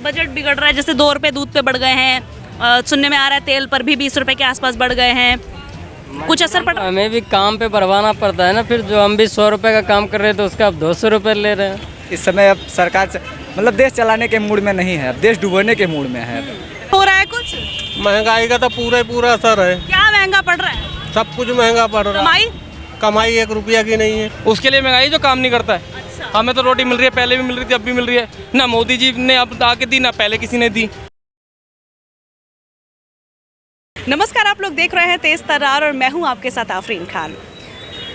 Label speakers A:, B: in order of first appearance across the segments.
A: Budget बिगड़ रहा है, जैसे 2 रुपए दूध पे बढ़ गए हैं, सुनने में आ रहा है तेल पर भी 20 रुपए के आसपास बढ़ गए हैं, कुछ असर पड़ रहा है?
B: हमें भी काम पे भरवाना पड़ता है ना, फिर जो हम भी 100 रुपए का काम कर रहे हैं तो उसका अब 200 रुपए ले रहे हैं।
C: इस समय अब सरकार मतलब देश चलाने के मूड में नहीं है, अब देश डुबोने के मूड में है।
A: हो रहा है कुछ?
D: महंगाई का तो पूरा असर है।
A: क्या महंगा पड़ रहा है?
D: सब कुछ महंगा पड़ रहा है। कमाई 1 रुपया की नहीं है।
E: उसके लिए महंगाई जो काम नहीं करता है। हमें तो रोटी मिल रही है, पहले भी मिल रही थी, अब भी मिल रही है ना। मोदी जी ने अब आके दी, ना पहले किसी ने दी।
A: नमस्कार, आप लोग देख रहे हैं तेज तर्रार और मैं हूं आपके साथ आफरीन खान।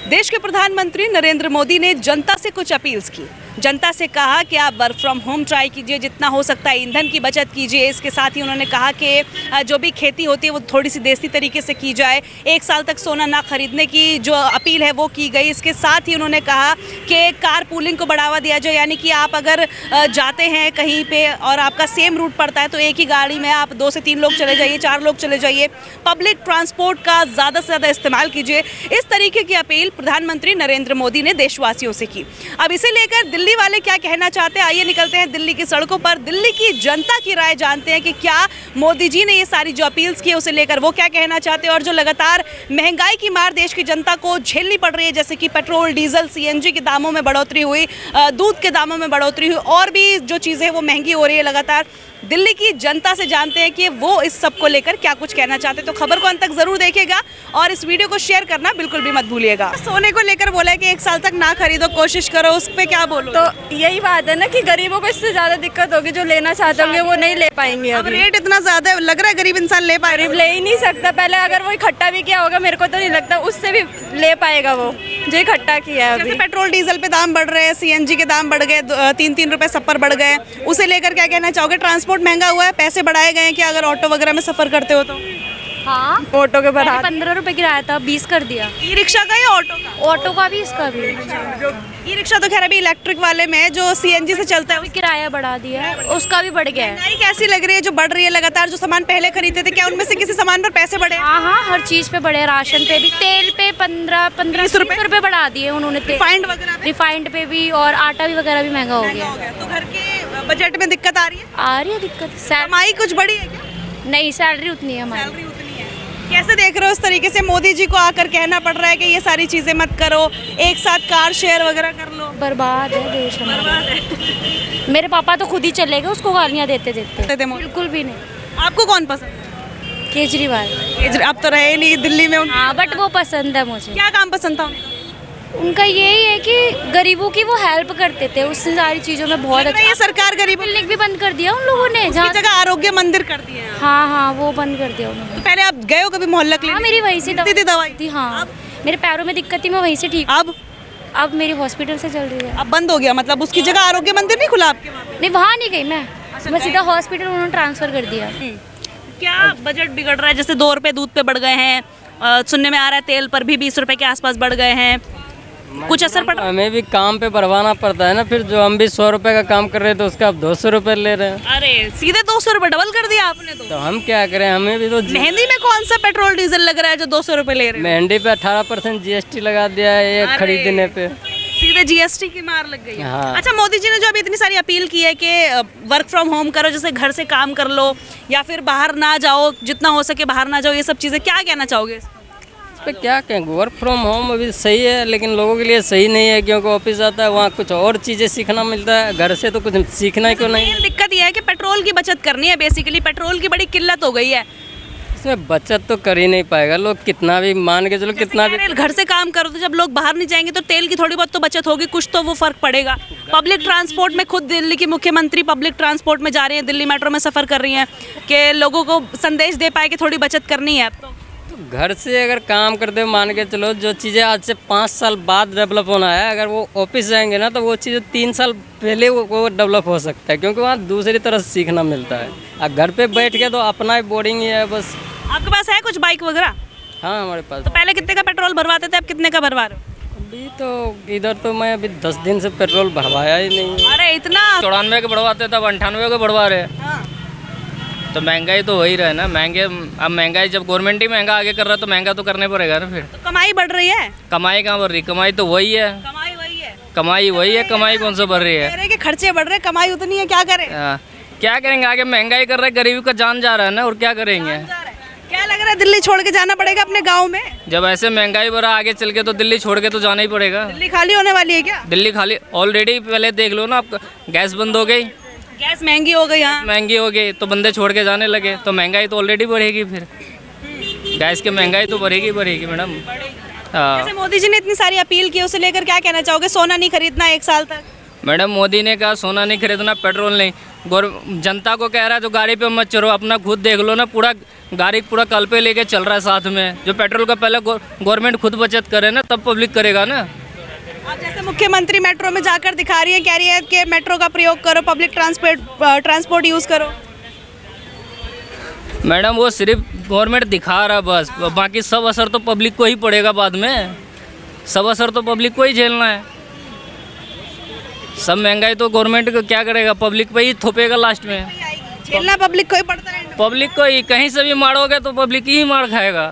A: देश के प्रधानमंत्री नरेंद्र मोदी ने जनता से कुछ अपील्स की। जनता से कहा कि आप वर्क फ्रॉम होम ट्राई कीजिए, जितना हो सकता है ईंधन की बचत कीजिए। इसके साथ ही उन्होंने कहा कि जो भी खेती होती है वो थोड़ी सी देसी तरीके से की जाए। 1 साल तक सोना ना खरीदने की जो अपील है वो की गई। इसके साथ ही उन्होंने कहा कि कार पूलिंग को बढ़ावा दिया जाए, यानी कि आप अगर जाते हैं कहीं पे और आपका सेम रूट पड़ता है तो एक ही गाड़ी में आप 2 से 3 लोग चले जाइए, 4 लोग चले जाइए। पब्लिक ट्रांसपोर्ट का ज़्यादा से ज़्यादा इस्तेमाल कीजिए। इस तरीके की अपील प्रधानमंत्री नरेंद्र मोदी ने देशवासियों से की। अब इसे लेकर दिल्ली वाले क्या कहना चाहते हैं, आइए निकलते हैं दिल्ली की सड़कों पर। दिल्ली की जनता की राय जानते हैं कि क्या मोदी जी ने ये सारी जो अपील्स की उसे लेकर वो क्या कहना चाहते हैं। और जो लगातार महंगाई की मार देश की जनता को झेलनी पड़ रही है, जैसे कि पेट्रोल, डीजल, सीएनजी के दामों में बढ़ोतरी हुई, दूध के दामों में बढ़ोतरी हुई, और भी जो चीज़ें वो महंगी हो रही है लगातार। दिल्ली की जनता से जानते हैं कि वो इस सब को लेकर क्या कुछ कहना चाहते हैं। तो खबर को अंत तक जरूर देखिएगा और इस वीडियो को शेयर करना बिल्कुल भी मत भूलिएगा। सोने को लेकर बोला है कि 1 साल तक ना खरीदो, कोशिश करो, उस पर क्या बोलो?
F: तो यही बात है ना कि गरीबों को इससे ज्यादा दिक्कत होगी, जो लेना चाहते होंगे वो नहीं ले पाएंगे।
A: अब रेट इतना ज्यादा है, लग रहा है गरीब इंसान ले पाए?
F: गरीब ले ही नहीं सकता। पहले अगर वो इकट्ठा भी किया होगा, मेरे को तो नहीं लगता उससे भी ले पाएगा वो जो इकट्ठा किया है।
A: जैसे पेट्रोल डीजल पे दाम बढ़ रहे हैं, सीएनजी के दाम बढ़ गए, 3-3 रुपए सब पर बढ़ गए, उसे लेकर क्या कहना चाहोगे? ट्रांसपोर्ट महंगा हुआ है, पैसे बढ़ाए गए हैं कि अगर ऑटो वगैरह में सफर करते हो तो?
F: हाँ, ऑटो के बढ़ा
G: 15 रुपए किराया था, 20 कर दिया।
A: ई रिक्शा का या ऑटो का?
G: ऑटो का भी, इसका भी।
A: ई रिक्शा तो खैर अभी इलेक्ट्रिक वाले में जो सीएनजी से चलता है
G: किराया बढ़ा दिया है, उसका भी बढ़ गया है।
A: महंगाई कैसी लग रही है जो बढ़ रही है लगातार? जो सामान पहले खरीदते थे, क्या उनमें से किसी सामान पर पैसे बढ़े?
G: हाँ, हर चीज पे बढ़े, राशन पे भी, तेल पे 15-20 रुपए बढ़ा दिए उन्होंने। रिफाइंड पे भी, और आटा भी वगैरह भी महंगा हो गया।
A: तो घर के बजट में दिक्कत आ रही है?
G: आ रही है दिक्कत।
A: कमाई कुछ बढ़ी है क्या?
G: नहीं, सैलरी उतनी है हमारी।
A: सैलरी उतनी है। कैसे देख रहे हो इस तरीके से मोदी जी को आकर कहना पड़ रहा है कि ये सारी चीजें मत करो, एक साथ कार शेयर वगैरह कर लो?
G: बर्बाद है देश हमारा।
A: बर्बाद है।
G: मेरे पापा तो खुद ही चले गए उसको गालियाँ देते देते। बिल्कुल भी नहीं।
A: आपको कौन पसंद है?
G: केजरीवाल।
A: अब तो रहे नहीं दिल्ली में।
G: हाँ, बट वो पसंद है मुझे।
A: क्या काम पसंद था उन्हें?
G: उनका यही है कि गरीबों की वो हेल्प करते थे, उससे सारी चीजों में बहुत अच्छा।
A: ये सरकार गरीबों
G: क्लिनिक भी बंद कर दिया उन लोगों ने,
A: जहाँ जगह आरोग्य मंदिर कर दिए हैं।
G: हाँ, वो बंद कर दिया उन्होंने।
A: तो पहले आप गए हो कभी मोहल्ला क्लिनिक?
G: हाँ, मेरी वहीं से
A: दवाई
G: थी। हाँ, मेरे पैरों में दिक्कत थी, मैं वहीं से ठीक। अब मेरी हॉस्पिटल से चल रही है।
A: अब बंद हो गया, मतलब उसकी जगह आरोग्य मंदिर नहीं खुला आपके वहाँ पे?
G: नहीं, वहाँ नहीं गई मैं सीधा हॉस्पिटल उन्होंने ट्रांसफर कर दिया।
A: क्या बजट बिगड़ रहा है, जैसे 2 रुपए दूध पे बढ़ गए हैं, सुनने में आ रहा है तेल पर भी 20 रुपए के आसपास बढ़ गए हैं, कुछ असर पड़ रहा है?
B: हमें भी काम पे भरवाना पड़ता है ना, फिर जो हम भी 100 रुपए का काम कर रहे हैं तो उसका अब 200 रुपए ले रहे हैं।
A: अरे सीधे 200 रुपए डबल कर दिया आपने
B: तो हम क्या करें, हमें भी तो
A: मेहंदी में कौन सा पेट्रोल डीजल लग रहा है जो 200 रुपए ले रहे हैं?
B: मेहंदी पे 18% GST लगा दिया है एक खरीदने पे।
A: सीधे GST की मार लग गई है।
B: हाँ।
A: अच्छा, मोदी जी ने जो अभी इतनी सारी अपील की है कि वर्क फ्रॉम होम करो, जैसे घर से काम कर लो या फिर बाहर ना जाओ, जितना हो सके बाहर ना जाओ, ये सब चीज़ें क्या कहना चाहोगे इस
B: पे? क्या कहें, वर्क फ्रॉम होम अभी सही है लेकिन लोगों के लिए सही नहीं है, क्योंकि ऑफिस जाता है वहाँ कुछ और चीज़ें सीखना मिलता है, घर से तो कुछ सीखना ही क्यों नहीं।
A: दिक्कत यह है कि पेट्रोल की बचत करनी है, बेसिकली पेट्रोल की बड़ी किल्लत हो गई है।
B: इसमें बचत तो कर ही नहीं पाएगा लोग, कितना भी मान के चलो, कितना भी
A: घर से काम करो तो जब लोग बाहर नहीं जाएंगे तो तेल की थोड़ी बहुत तो बचत होगी, कुछ तो वो फर्क पड़ेगा। पब्लिक ट्रांसपोर्ट में खुद दिल्ली की मुख्यमंत्री पब्लिक ट्रांसपोर्ट में जा रही हैं, दिल्ली मेट्रो में सफ़र कर रही हैं कि लोगों को संदेश दे पाए कि थोड़ी बचत करनी है। अब तो
B: घर से अगर काम करते हो, मान के चलो जो चीज़ें आज से 5 साल बाद डेवलप होना है, अगर वो ऑफिस जाएंगे ना तो वो चीज़ें 3 साल पहले वो डेवलप हो सकता है, क्योंकि वहाँ दूसरी तरह सीखना मिलता है। और घर पे बैठ के तो अपना ही बोरिंग ही है बस।
A: आपके पास है कुछ बाइक वगैरह?
B: हाँ, हमारे पास।
A: तो पहले कितने का पेट्रोल भरवाते थे, अब कितने का भरवा रहे हो?
B: अभी तो इधर तो मैं अभी 10 दिन से पेट्रोल भरवाया ही नहीं।
A: अरे इतना
E: 94 के बढ़वाते थे, अब 98 के बढ़वा रहे हैं।
A: हाँ।
E: तो महंगाई तो हो ही रहा है ना। अब महंगाई जब गवर्नमेंट ही महंगा आगे कर रहा है तो महंगा तो करने पड़ेगा ना। फिर
A: तो कमाई बढ़ रही है?
E: कमाई कहाँ बढ़ रही, कमाई तो वही है।
A: कमाई वही है।
E: कमाई वही है, कमाई कौन सा बढ़ रही है?
A: कह रहे कि खर्चे बढ़ रहे, कमाई उतनी है, क्या करें?
B: क्या करेंगे, आगे महंगाई कर रहे हैं, गरीबी का जान जा रहा है ना, और क्या करेंगे।
A: क्या लग रहा है दिल्ली छोड़ के जाना पड़ेगा अपने गांव में?
B: जब ऐसे महंगाई बढ़ा आगे चल के तो दिल्ली छोड़ के तो जाना ही पड़ेगा।
A: दिल्ली खाली होने वाली है क्या?
B: दिल्ली खाली ऑलरेडी, पहले देख लो ना, आपका गैस बंद हो गई,
A: गैस महंगी हो गई। यहाँ
B: महंगी हो गई तो बंदे छोड़ के जाने लगे, तो महंगाई तो ऑलरेडी बढ़ेगी, फिर गैस की महंगाई तो बढ़ेगी मैडम। हाँ
A: जैसे मोदी जी ने इतनी सारी अपील की, उसे लेकर क्या कहना चाहोगे? सोना नहीं खरीदना 1 साल तक।
B: मैडम, मोदी ने कहा सोना नहीं खरीदना, पेट्रोल नहीं, जनता को कह रहा है तो गाड़ी पे मत चढ़ो, अपना खुद देख लो ना, पूरा गाड़ी पूरा कल पे लेके चल रहा है साथ में। जो पेट्रोल का पहले गवर्नमेंट खुद बचत करे ना, तब पब्लिक करेगा ना।
A: अब जैसे मुख्यमंत्री मेट्रो में जाकर दिखा रही है, कह रही है कि मेट्रो का प्रयोग करो, पब्लिक ट्रांसपोर्ट यूज़ करो।
B: मैडम, वो सिर्फ गवर्नमेंट दिखा रहा बस, बाकी सब असर तो पब्लिक को ही पड़ेगा बाद में, सब असर तो पब्लिक को ही झेलना है। सब महंगाई तो गवर्नमेंट को क्या करेगा, पब्लिक पे ही थोपेगा लास्ट में।
A: झेलना पब्लिक को ही पड़ता है।
B: पब्लिक को ही, कहीं से भी मारोगे तो पब्लिक ही मार खाएगा,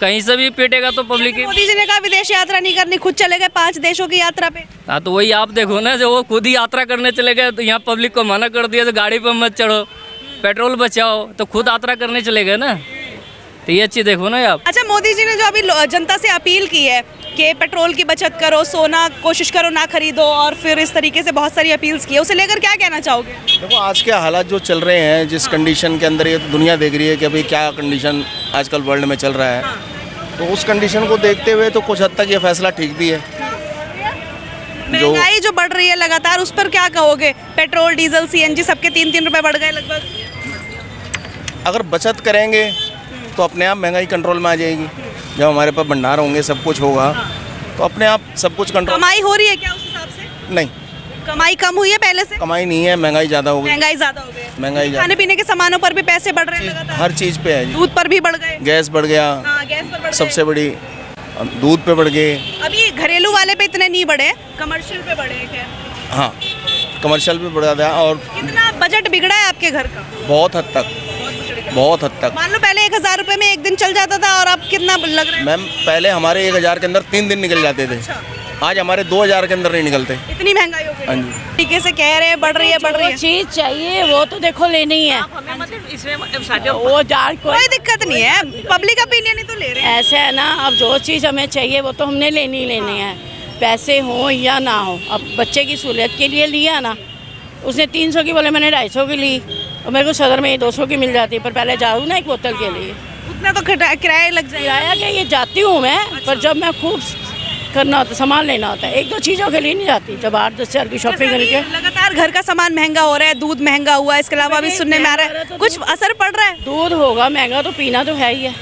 B: कहीं से भी पीटेगा तो पब्लिक ही।
A: मोदी जी ने कहा विदेश यात्रा नहीं करनी, खुद चले गए 5 देशों की यात्रा पे।
B: हाँ, तो वही आप देखो ना, जो वो खुद ही यात्रा करने चले गए, तो यहाँ पब्लिक को मना कर दिया तो गाड़ी पर मत चढ़ो, पेट्रोल बचाओ, तो खुद यात्रा करने चले गए ना। तो ये अच्छी देखो ना आप।
A: अच्छा, मोदी जी ने जो अभी जनता से अपील की है कि पेट्रोल की बचत करो, सोना कोशिश करो ना खरीदो, और फिर इस तरीके से बहुत सारी अपील्स की है, उसे लेकर क्या कहना चाहोगे?
D: देखो आज के हालात जो चल रहे हैं, जिस कंडीशन के अंदर ये दुनिया देख रही है कि अभी क्या कंडीशन आजकल वर्ल्ड में चल रहा है, तो उस कंडीशन को देखते हुए तो कुछ हद तक ये फैसला ठीक भी है।
A: महंगाई जो बढ़ रही है लगातार, उस पर क्या कहोगे? पेट्रोल, डीजल, सीएनजी सबके 3-3 रुपए बढ़ गए लगभग।
D: अगर बचत करेंगे तो अपने आप महंगाई कंट्रोल में आ जाएगी। जब हमारे पास भंडार होंगे, सब कुछ होगा, तो अपने आप सब कुछ कंट्रोल।
A: कमाई हो रही है क्या उस हिसाब से?
D: नहीं,
A: कमाई कम हुई है पहले से?
D: कमाई नहीं है, महंगाई ज़्यादा हो गई।
A: महंगाई ज्यादा हो गई।
D: महंगाई
A: खाने पीने के सामानों पर भी पैसे बढ़ रहे हैं लगातार।
D: हर चीज़ पे है जी।
A: दूध पर भी बढ़ गए।
D: गैस बढ़ गया,
A: हाँ, गैस पर बढ़
D: सबसे बड़ी दूध पे बढ़ गए।
A: अभी घरेलू वाले पे इतने नहीं बढ़े, कमर्शियल पे बढ़े हैं।
D: हाँ, कमर्शियल भी बढ़ा था। और
A: कितना बजट बिगड़ा है आपके घर का?
D: बहुत हद तक, बहुत हद तक।
A: मान लो पहले 1000 रुपए में एक दिन चल जाता था, और अब कितना लग रहा है?
D: मैम, पहले हमारे 1000 के अंदर 3 दिन निकल जाते थे। आज हमारे 2000 के अंदर नहीं निकलते।
A: इतनी महंगाई हो गई।
D: हाँ जी।
A: तरीके से कह रहे हैं बढ़ रही है, बढ़ रही है।
H: चीज चाहिए वो तो देखो लेनी ही है, वो जार
A: कोई दिक्कत नहीं है, पब्लिक ओपिनियन ही तो ले रहे हैं।
H: ऐसे है ना, अब जो चीज़ हमें चाहिए वो तो हमने लेनी ही लेनी है, पैसे हो या ना हो। अब बच्चे की सहूलियत के लिए लिया ना, उसने 300 की बोले, मैंने 250 की ली, और मेरे को सदर में 200 की मिल जाती है, पर पहले जाऊँ ना एक बोतल के लिए,
A: उतना तो किराया लग जाएगा।
H: किराया के ये जाती हूँ मैं, पर जब मैं खूब करना होता, सामान लेना होता है, 1-2 चीज़ों के लिए नहीं जाती। जब 8-10 हज़ार की शॉपिंग करके
A: लगातार घर का सामान महंगा हो रहा है, दूध महंगा हुआ है, इसके अलावा अभी सुनने में आ रहा है कुछ असर पड़ रहा है।
H: दूध होगा महंगा तो पीना तो है ही है।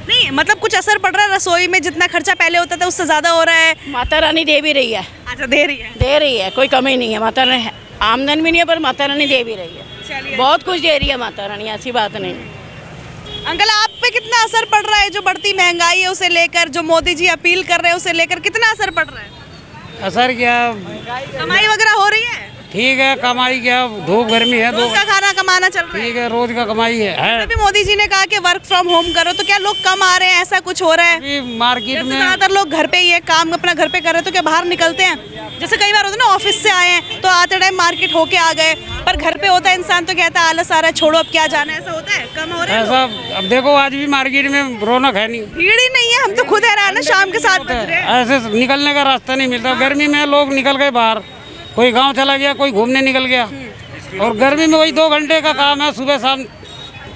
A: नहीं, मतलब कुछ असर पड़ रहा है रसोई में? जितना खर्चा पहले होता था उससे ज्यादा हो रहा है?
H: माता रानी दे भी रही है।
A: अच्छा, दे रही है।
H: दे रही है, कोई कमी नहीं है। माता रानी आमदन भी नहीं है, पर माता रानी दे भी रही है। बहुत कुछ दे रही है माता रानी, ऐसी बात नहीं है।
A: अंकल, आप पे कितना असर पड़ रहा है जो बढ़ती महंगाई है उसे लेकर, जो मोदी जी अपील कर रहे हैं उसे लेकर, कितना असर पड़ रहा है?
I: असर क्या,
A: कमाई वगैरह हो रही है?
I: ठीक है, कमाई क्या, धूप गर्मी है,
A: रोज का खाना कमाना चल रहा है।
I: ठीक है, रोज का कमाई है।
A: अभी मोदी जी ने कहा कि वर्क फ्रॉम होम करो, तो क्या लोग कम आ रहे हैं, ऐसा कुछ हो रहा है?
I: अभी मार्केट में
A: ज्यादातर लोग घर पे ही है, काम अपना घर पे कर रहे हैं, तो क्या बाहर निकलते हैं? जैसे कई बार होता है ना, ऑफिस से आए हैं तो आते टाइम मार्केट होके आ गए, पर घर पे होता है इंसान तो कहता है आलस आ रहा है, छोड़ो अब क्या जाना है, ऐसा होता है? कम हो रहा है
I: ऐसा। अब देखो आज भी मार्केट में रौनक है नहीं,
A: भीड़ ही नहीं है। हम तो खुद हैरान है, शाम के 7 बज रहे हैं,
I: ऐसे निकलने का रास्ता नहीं मिलता। गर्मी में लोग निकल गए बाहर, कोई गांव चला गया, कोई घूमने निकल गया, और गर्मी में वही 2 घंटे का काम है, सुबह शाम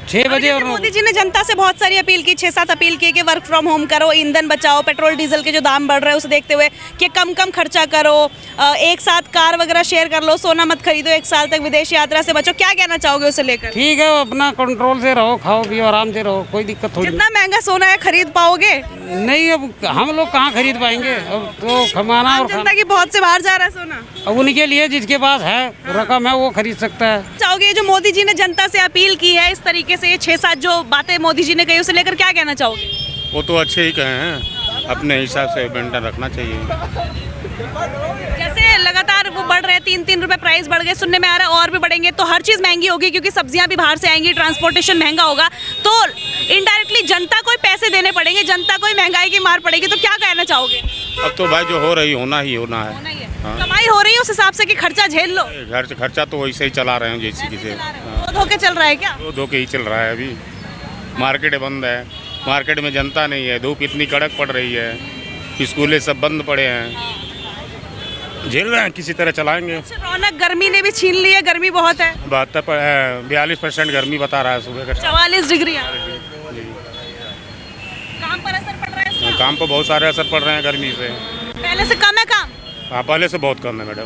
I: 6 बजे। और
A: मोदी जी ने जनता से बहुत सारी अपील की, 6-7 अपील की कि वर्क फ्रॉम होम करो, ईंधन बचाओ, पेट्रोल डीजल के जो दाम बढ़ रहे हैं उसे देखते हुए कि कम खर्चा करो, एक साथ कार वगैरह शेयर कर लो, सोना मत खरीदो, 1 साल तक विदेश यात्रा से बचो। क्या कहना चाहोगे उसे लेकर?
I: ठीक है, अपना कंट्रोल से रहो, खाओ पियो, आराम से रहो, कोई दिक्कत थोड़ी।
A: जितना महंगा सोना है खरीद पाओगे?
I: नहीं, अब हम लोग कहाँ खरीद पाएंगे, अब तो कमाना और
A: जनता की बहुत से बाहर जा रहा है सोना।
I: अब उनके लिए जिसके पास है रकम है वो खरीद सकता है।
A: चाहोगे जो मोदी जी ने जनता से अपील की है इस तरीके से, ये 6-7 जो बातें मोदी जी ने कही उसे लेकर क्या कहना चाहोगे?
J: वो तो अच्छे ही कहे हैं, अपने हिसाब से मेंटेन रखना चाहिए।
A: जैसे लगातार वो बढ़ रहे हैं, 3-3 रुपए प्राइस बढ़ गए, सुनने में आ रहा है और भी बढ़ेंगे, तो हर चीज़ महंगी होगी क्योंकि सब्जियां भी बाहर से आएंगी, ट्रांसपोर्टेशन महंगा होगा, तो इनडायरेक्टली जनता को ही पैसे देने पड़ेंगे, जनता को ही महंगाई की मार पड़ेगी। तो क्या कहना चाहोगे?
J: अब तो भाई जो हो रही होना ही होना है। हाँ।
A: कमाई हो रही है उस हिसाब से कि खर्चा झेल लो।
J: घर से खर्चा तो वैसे ही चला रहे हैं जैसे किसी।
A: धो के चल रहा है क्या?
J: दो के ही चल रहा है अभी। मार्केट बंद है, मार्केट में जनता नहीं है, धूप इतनी कड़क पड़ रही है, स्कूलें सब बंद पड़े हैं, झेल रहे हैं, किसी तरह चलाएंगे।
A: रौनक गर्मी ने भी छीन ली है, गर्मी बहुत है।
J: 42% गर्मी बता रहा है सुबह का।
A: 44 डिग्री है। काम पर असर पड़ रहा है इसका?
J: काम पर बहुत सारे असर पड़ रहे हैं गर्मी से।
A: पहले से कम है काम?
J: हाँ, पहले से बहुत कम है मैडम,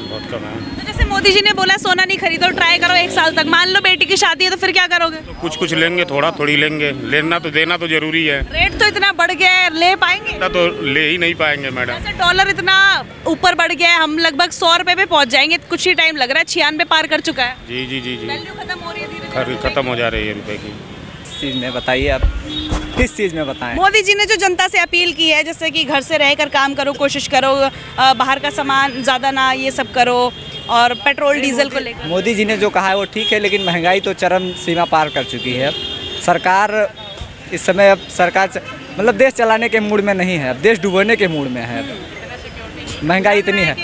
J: बहुत कम है।
A: तो जैसे मोदी जी ने बोला सोना नहीं खरीदो, ट्राई करो 1 साल तक, मान लो बेटी की शादी है तो फिर क्या करोगे?
J: तो कुछ लेंगे, थोड़ी लेंगे, लेना तो देना तो जरूरी है।
A: रेट तो इतना बढ़ गया है, ले पाएंगे?
J: इतना तो ले ही नहीं पाएंगे मैडम।
A: जैसे डॉलर इतना ऊपर बढ़ गया है, हम लगभग 100 रुपए पे पहुंच जाएंगे, कुछ ही टाइम लग रहा है, 96 पार कर चुका है।
J: जी।
A: वैल्यू खत्म हो रही है धीरे-धीरे।
J: खत्म हो जा रही है रुपए की।
C: चीज़ में बताइए आप, किस चीज़ में बताएं?
A: मोदी जी ने जो जनता से अपील की है, जैसे कि घर से रहकर काम करो, कोशिश करो, बाहर का सामान ज़्यादा ना ये सब करो, और पेट्रोल डीजल को लेकर
C: मोदी जी ने जो कहा है वो ठीक है, लेकिन महंगाई तो चरम सीमा पार कर चुकी है। सरकार इस समय अब मतलब देश चलाने के मूड में नहीं है, अब देश डुबोने के मूड में है। महंगाई इतनी है,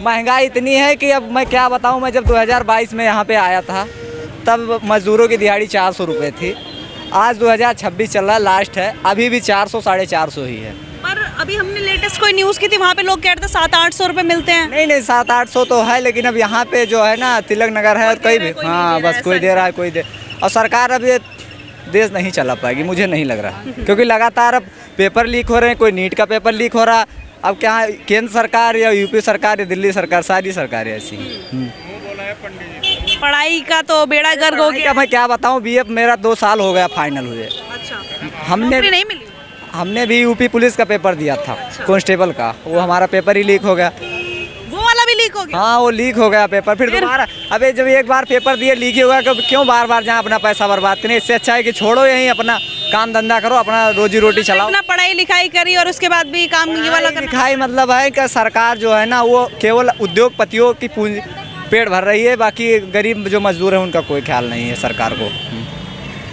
C: महंगाई इतनी है कि अब मैं क्या बताऊं। मैं जब 2022 में यहाँ पे आया था तब मजदूरों की दिहाड़ी 400 रुपये थी। आज 2026 चल रहा है, लास्ट है, अभी भी 400 साढ़े 400 ही है।
A: पर अभी हमने लेटेस्ट कोई न्यूज़ की थी, वहाँ पे लोग कह रहे थे 700-800 रुपए मिलते हैं।
C: नहीं 700-800 तो है, लेकिन अब यहाँ पे जो है ना तिलक नगर है और कहीं भी, हाँ बस कोई दे रहा है, कोई दे। और सरकार अब ये देश नहीं चला पाएगी, मुझे नहीं लग रहा, क्योंकि लगातार अब पेपर लीक हो रहे हैं, कोई नीट का पेपर लीक हो रहा। अब क्या केंद्र सरकार या यूपी सरकार या दिल्ली सरकार, सारी सरकारें ऐसी।
A: पढ़ाई का तो बेड़ा गर्क हो गया।
C: मैं क्या बताऊं, बीए मेरा 2 साल हो गया फाइनल हुए।
A: अच्छा,
C: हमने
A: नहीं मिली?
C: हमने भी यूपी पुलिस का पेपर दिया था, कांस्टेबल का, वो हमारा पेपर ही लीक हो गया।
A: वो वाला भी लीक हो गया? हाँ,
C: वो लीक हो गया पेपर, फिर दोबारा। अबे जब एक बार पेपर दिए लीक ही होगा, क्यों बार बार जहाँ अपना पैसा बर्बाद करें? इससे अच्छा है कि छोड़ो, यहीं अपना काम धंधा करो, अपना रोजी रोटी चलाओ।
A: अपना पढ़ाई लिखाई करी और उसके बाद भी काम ये वाला करना।
C: लिखाई मतलब है कि सरकार जो है ना वो केवल उद्योगपतियों की पूंजी पेट भर रही है, बाकी गरीब जो मजदूर है उनका कोई ख्याल नहीं है सरकार को।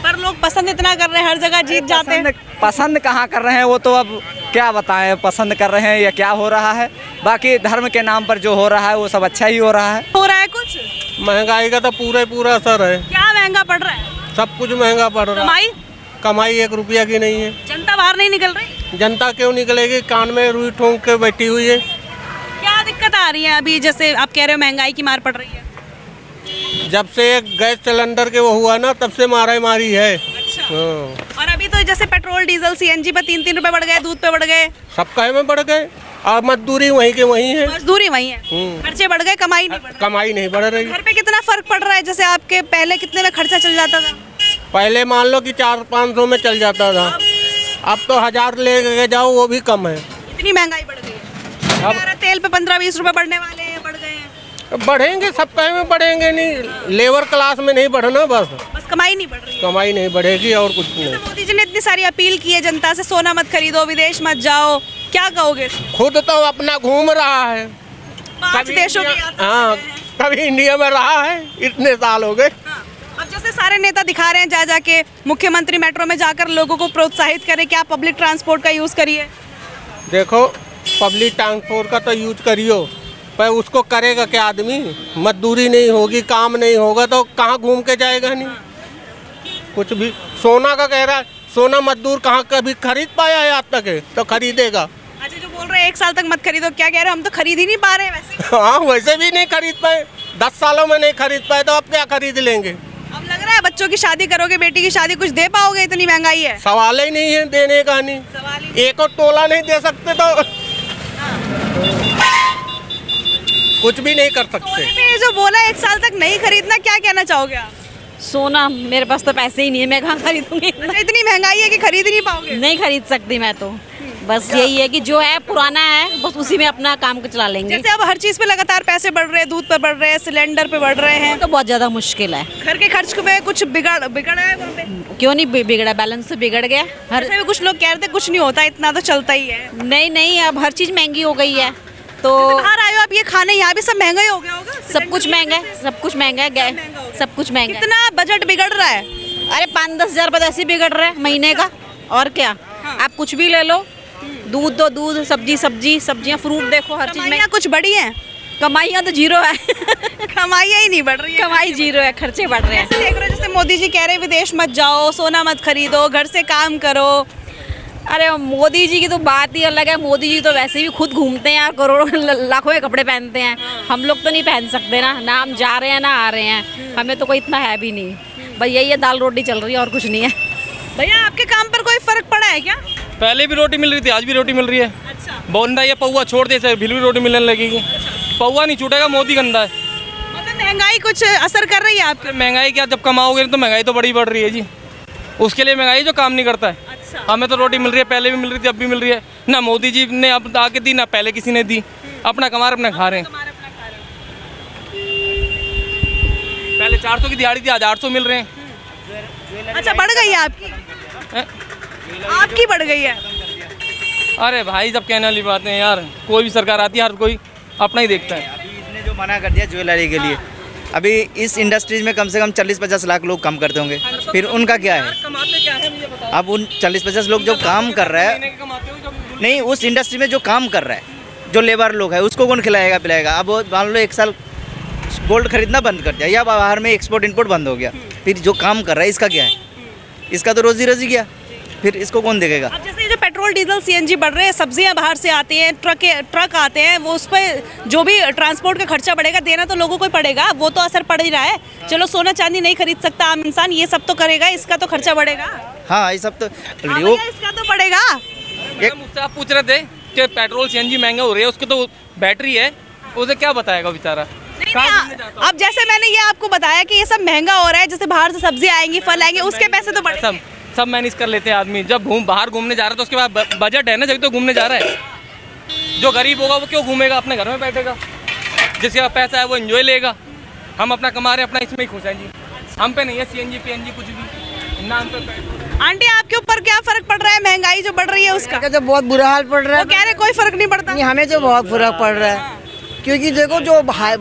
A: पर लोग पसंद इतना कर रहे हैं, हर जगह जीत जाते हैं।
C: पसंद कहाँ कर रहे हैं, वो तो अब क्या बताएं, पसंद कर रहे हैं या क्या हो रहा है। बाकी धर्म के नाम पर जो हो रहा है वो सब अच्छा ही हो रहा है।
A: हो रहा है कुछ?
K: महंगाई का तो पूरा असर है।
A: क्या महंगा पड़ रहा है?
K: सब कुछ महंगा पड़ रहा है। कमाई 1 रुपया की नहीं है।
A: जनता बाहर नहीं निकल रही?
K: जनता क्यों निकलेगी, कान में रुई ठोंक के बैठी हुई है।
A: क्या दिक्कत आ रही है अभी, जैसे आप कह रहे हो महंगाई की मार पड़ रही है?
K: जब से गैस सिलेंडर के वो हुआ ना, तब से मारी है।
A: अच्छा। और अभी तो जैसे पेट्रोल डीजल सीएनजी पे 3-3 रुपए बढ़ गए, दूध पे बढ़ गए,
K: सब कहे में बढ़ गए, और मजदूरी वहीं के वहीं है।
A: मजदूरी वहीं है, खर्चे बढ़ गए, कमाई नहीं बढ़ रही।
K: कमाई नहीं बढ़ रही।
A: घर पे कितना फर्क पड़ रहा है? जैसे आपके पहले कितने में खर्चा चल जाता था?
K: पहले मान लो कि 400-500 में चल जाता था, अब तो 1000 ले जाओ वो भी कम है।
A: इतनी महंगाई बढ़ गई है। अब तेल पे 15-20 रुपए बढ़ने वाले हैं, बढ़ गए हैं।
K: बढ़ेंगे, सब कहे में बढ़ेंगे, नहीं लेबर क्लास में नहीं बढ़ना, बस
A: कमाई नहीं बढ़ रही।
K: कमाई नहीं बढ़ेगी और कुछ नहीं।
A: मोदी जी ने इतनी सारी अपील की है जनता से, सोना मत खरीदो, विदेश मत जाओ, क्या कहोगे?
K: खुद तो अपना घूम रहा है
A: 5 देशों की।
K: हाँ, कभी इंडिया में रहा है, इतने साल हो गए।
A: अब जैसे सारे नेता दिखा रहे हैं जाके, मुख्यमंत्री मेट्रो में जाकर लोगों को प्रोत्साहित करें कि आप पब्लिक ट्रांसपोर्ट का यूज़ करिए।
K: देखो, पब्लिक ट्रांसपोर्ट का तो यूज करियो, पर उसको करेगा क्या आदमी? मजदूरी नहीं होगी, काम नहीं होगा तो कहाँ घूम के जाएगा? नहीं कुछ भी। सोना का कह रहा है, सोना मजदूर कहाँ कभी खरीद पाया है आज तक है, तो खरीदेगा।
A: अच्छा, जो बोल रहे हैं 1 साल तक मत खरीदो, क्या कह रहे हैं? हम तो खरीद ही नहीं पा रहे हैं वैसे।
K: हाँ, वैसे भी नहीं खरीद पाए, 10 सालों में नहीं खरीद पाए तो अब क्या खरीद लेंगे?
A: अब लग रहा है बच्चों की शादी करोगे, बेटी की शादी, कुछ दे पाओगे? इतनी महंगाई है,
K: सवाल ही नहीं है देने का। नहीं, एक और तोला नहीं दे सकते तो कुछ भी नहीं कर सकते।
A: ये जो बोला 1 साल तक नहीं खरीदना, क्या कहना चाहोगे आप?
F: सोना मेरे पास तो पैसे ही नहीं है, मैं कहाँ खरीदूंगी?
A: अच्छा, इतनी महंगाई है कि खरीद ही नहीं पाओगे?
F: नहीं खरीद सकती मैं तो, बस यही है कि जो है पुराना है, बस उसी में अपना काम को चला लेंगे।
A: जैसे अब हर चीज़ पे लगातार पैसे बढ़ रहे हैं, दूध पे बढ़ रहे हैं, सिलेंडर पे बढ़ रहे हैं,
F: तो बहुत ज़्यादा मुश्किल है।
A: घर के खर्च पे कुछ बिगड़ा है वहाँ पे?
F: क्यों नहीं बिगड़ा, बैलेंस तो बिगड़ गया।
A: भी कुछ लोग कह रहे थे कुछ नहीं होता, इतना तो चलता ही है।
F: नहीं, अब हर चीज़ महंगी हो गई है, तो
A: बाहर आए हो आप, ये खाने यहाँ भी सब महंगा ही हो गया होगा?
F: सब कुछ महंगा है, सब कुछ महंगा है, सब कुछ महंगा है।
A: कितना बजट बिगड़ रहा है?
F: अरे 5-10 हज़ार रुपये ऐसे बिगड़ रहे हैं महीने का, और क्या। आप कुछ भी ले लो, दूध दो दूध, सब्जियाँ फ्रूट देखो, हर चीज़ में
A: कुछ बढ़ी है?
F: कमाइयाँ तो जीरो है
A: कमाइयाँ ही नहीं बढ़ रही है,
F: कमाई जीरो है, खर्चे बढ़ रहे हैं।
A: ऐसे देख रहे हो जैसे मोदी जी कह रहे हैं विदेश मत जाओ, सोना मत खरीदो, घर से काम करो।
F: अरे मोदी जी की तो बात ही अलग है। मोदी जी तो वैसे भी खुद घूमते हैं यार, करोड़ों लाखों के कपड़े पहनते हैं। हम लोग तो नहीं पहन सकते ना हम जा रहे हैं ना आ रहे हैं, हमें तो कोई इतना है भी नहीं। बस यही है, दाल रोटी चल रही है और कुछ नहीं है।
A: भैया आपके काम पर कोई फर्क पड़ा है क्या?
E: पहले भी रोटी मिल रही थी, आज भी रोटी मिल रही है।
A: अच्छा,
E: बोलना ये पौवा छोड़ दे सर, फिर भी रोटी मिलने लगेगी। पौवा नहीं छूटेगा, मोदी गंदा है।
A: मतलब महंगाई कुछ असर कर रही है आपके?
E: महंगाई क्या, जब कमाओगे तो महंगाई तो बड़ी बढ़ रही है जी। उसके लिए महंगाई जो काम नहीं करता है।
A: अच्छा,
E: हमें तो रोटी मिल रही है, पहले भी मिल रही थी, अब भी मिल रही है। ना मोदी जी ने अब आके दी, ना पहले किसी ने दी। अपना कमा रहे, अपना खा रहे हैं। पहले 400 की दिहाड़ी थी, आज 800 मिल रहे हैं।
A: अच्छा बढ़ गई है आपकी? आपकी बढ़ गई है?
E: अरे भाई जब कहने वाली बातें हैं यार, कोई भी सरकार आती है हर कोई अपना ही देखता है।
L: अभी इसने जो मना कर दिया ज्वेलरी के लिए, अभी इस इंडस्ट्रीज में कम से कम 40-50 लाख लोग काम करते होंगे, फिर उनका क्या है?
E: कमाते क्या है मुझे बताओ।
L: अब उन 40-50 लोग जो काम कर रहा है, नहीं उस इंडस्ट्री में जो काम कर रहा है, जो लेबर लोग है, उसको कौन खिलाएगा पिलाएगा? अब मान लो 1 साल गोल्ड खरीदना बंद कर दिया या बाहर में एक्सपोर्ट इंपोर्ट बंद हो गया, फिर जो काम कर रहा है इसका क्या है? इसका तो रोजी रोजी गया, फिर इसको कौन देखेगा?
A: अब जैसे जो पेट्रोल डीजल सीएनजी बढ़ रहे हैं, सब्जियां बाहर से आती हैं, ट्रक आते हैं, वो उस पर जो भी ट्रांसपोर्ट का खर्चा बढ़ेगा, देना तो लोगों को ही पड़ेगा, वो तो असर पड़ ही रहा है। चलो सोना चांदी नहीं खरीद सकता आम इंसान, ये सब तो करेगा, इसका तो खर्चा बढ़ेगा।
L: हाँ ये सब तो
A: इसका तो बढ़ेगा।
E: मुझसे आप पूछ रहे थे कि पेट्रोल सीएनजी महंगा हो रही है, उसको तो बैटरी है, उसे क्या बताएगा बेचारा।
A: अब जैसे मैंने ये आपको बताया कि ये सब महंगा हो रहा है, जैसे बाहर से सब्जी आएंगी, फल आएंगे, उसके पैसे तो बढ़े।
E: सब मैनेज कर लेते हैं आदमी। जब बाहर घूमने जा रहा है तो उसके बाद बजट है ना, जब तो घूमने जा रहा है। जो गरीब होगा वो क्यों घूमेगा, अपने घर में बैठेगा। जिसके पास पैसा है वो एंजॉय लेगा। हम अपना कमा रहे हैं, अपना इसमें ही खुश हैं जी। हम पे नहीं है सीएनजी पीएनजी कुछ भी ना हम पे।
A: आंटी आपके ऊपर क्या फर्क पड़ रहा है महंगाई जो बढ़ रही है उसका?
M: तो बहुत बुरा हाल पड़ रहा है।
A: वो कह रहे कोई फर्क नहीं पड़ता।
M: हमें तो बहुत फर्क पड़ रहा है, क्योंकि देखो जो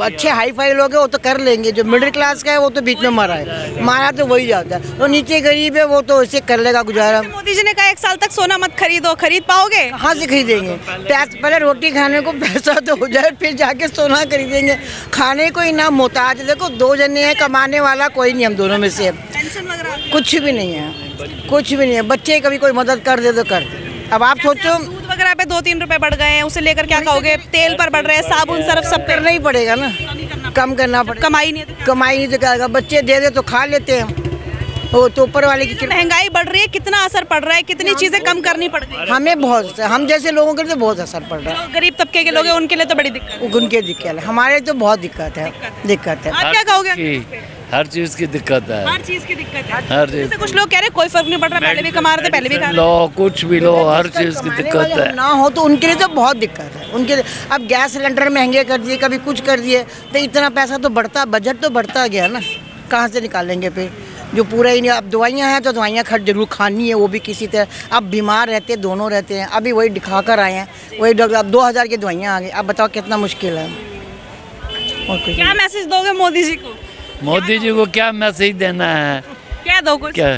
M: अच्छे हाई फाई लोग हैं वो तो कर लेंगे, जो मिडिल क्लास का है वो तो बीच में मरा है, मारा तो वही जाता है। तो नीचे गरीब है वो तो इसे कर लेगा गुजारा।
A: मोदी जी ने कहा 1 साल तक सोना मत खरीदो, खरीद पाओगे?
M: कहाँ से खरीदेंगे? पहले रोटी खाने को पैसा तो हो जाए, फिर जाके सोना खरीदेंगे। खाने को ही ना मोहताज। देखो 2 जने हैं, कमाने वाला कोई नहीं, हम दोनों में से कुछ भी नहीं है, कुछ भी नहीं है। बच्चे कभी कोई मदद कर दे तो कर दे। अब आप सोचो
A: दूध वगैरह पे 2-3 रुपए बढ़ गए हैं, उसे लेकर क्या कहोगे? तेल पर बढ़ रहे हैं, साबुन सर्फ सब
M: करना ही पड़ेगा ना, कम करना पड़ेगा।
A: कमाई नहीं तो
M: क्या? बच्चे दे दे तो खा लेते हैं, वो तो ऊपर वाले की।
A: महंगाई बढ़ रही है, कितना असर पड़ रहा है, कितनी चीजें कम करनी पड़ गई?
M: हमें बहुत, हम जैसे लोगों के लिए बहुत असर पड़ रहा है।
A: गरीब तबके के लोग हैं उनके लिए तो बड़ी दिक्कत।
M: उनके दिक्कत है, हमारे तो बहुत दिक्कत है।
A: आप क्या कहोगे?
N: हर चीज की दिक्कत है,
A: हर चीज की दिक्कत है।
N: हर चीज।
A: जैसे कुछ लोग कह रहे हैं कोई फर्क नहीं पड़ रहा, पहले भी कमा रहे थे, पहले भी खा रहे
N: लो, कुछ भी लो, हर चीज की दिक्कत है।
M: ना हो तो उनके लिए तो बहुत दिक्कत है। उनके लिए अब गैस सिलेंडर महंगे कर दिए, कभी कुछ कर दिए, तो इतना पैसा तो बढ़ता, बजट तो बढ़ता गया ना, कहाँ से निकालेंगे फिर? जो पूरा ही नहीं। अब दवाइयाँ हैं तो दवाइयाँ खर्च जरूर खानी है, वो भी किसी तरह। अब बीमार रहते दोनों रहते हैं, अभी वही दिखा कर आए हैं, वही डॉक्टर। अब 2000 की दवाइयाँ आ गई, अब बताओ कितना मुश्किल है।
A: क्या मैसेज दोगे मोदी जी को?
N: मोदी जी को क्या मैसेज देना है?
A: क्या दो कुछ?
N: क्या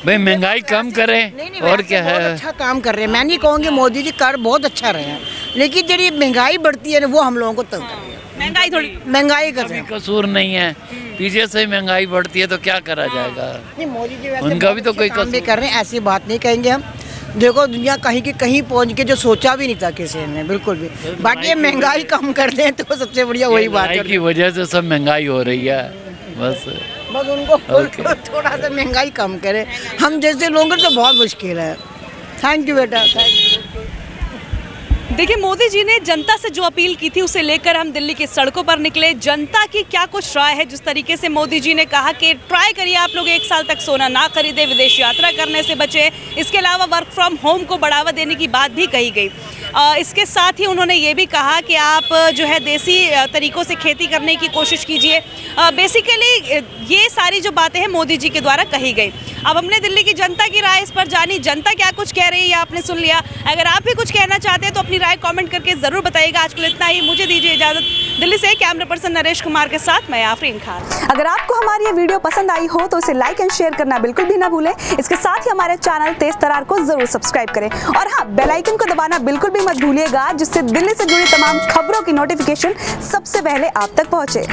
N: भाई महंगाई कम करें और क्या है?
M: बहुत अच्छा काम कर रहे हैं, मैं नहीं कहूँगी मोदी जी कर बहुत अच्छा रहे हैं, लेकिन जब महंगाई बढ़ती है ना वो हम लोगों को तंग कर रही है।
A: महंगाई थोड़ी
M: महंगाई कर रहे हैं,
N: कसूर नहीं है, पीछे से महंगाई बढ़ती है तो क्या करा जाएगा?
M: नहीं मोदी जी
N: उनका भी तो कोई
M: काम भी कर रहे हैं, ऐसी बात नहीं कहेंगे हम। देखो दुनिया कहीं की कहीं पहुंच के जो सोचा भी नहीं था किसी ने, बिल्कुल भी। बाकी महंगाई कम कर दें तो सबसे बढ़िया वही बात है।
N: की वजह से सब महंगाई हो रही है, बस
M: उनको थोड़ा सा महंगाई कम करे। हम जैसे लोगों को तो बहुत मुश्किल है। थैंक यू बेटा, थैंक यू।
A: देखिए मोदी जी ने जनता से जो अपील की थी उसे लेकर हम दिल्ली की सड़कों पर निकले। जनता की क्या कुछ राय है, जिस तरीके से मोदी जी ने कहा कि ट्राई करिए आप लोग 1 साल तक सोना ना खरीदे, विदेश यात्रा करने से बचे। इसके अलावा वर्क फ्रॉम होम को बढ़ावा देने की बात भी कही गई। इसके साथ ही उन्होंने ये भी कहा कि आप जो है देसी तरीक़ों से खेती करने की कोशिश कीजिए। बेसिकली ये सारी जो बातें हैं मोदी जी के द्वारा कही गई। अब हमने दिल्ली की जनता की राय इस पर जानी, जनता क्या कुछ कह रही है आपने सुन लिया। अगर आप भी कुछ कहना चाहते हैं तो अपनी राय कमेंट करके ज़रूर बताइएगा। आज के लिए इतना ही, मुझे दीजिए इजाज़त। दिल्ली से कैमरा पर्सन नरेश कुमार के साथ मैं आफरीन खान।
O: अगर आपको हमारी ये वीडियो पसंद आई हो तो इसे लाइक एंड शेयर करना बिल्कुल भी ना भूलें। इसके साथ ही हमारे चैनल तेज तरार को जरूर सब्सक्राइब करें और हाँ, बेल आइकन को दबाना बिल्कुल भी मत भूलिएगा, जिससे दिल्ली से जुड़ी तमाम खबरों की नोटिफिकेशन सबसे पहले आप तक पहुंचे।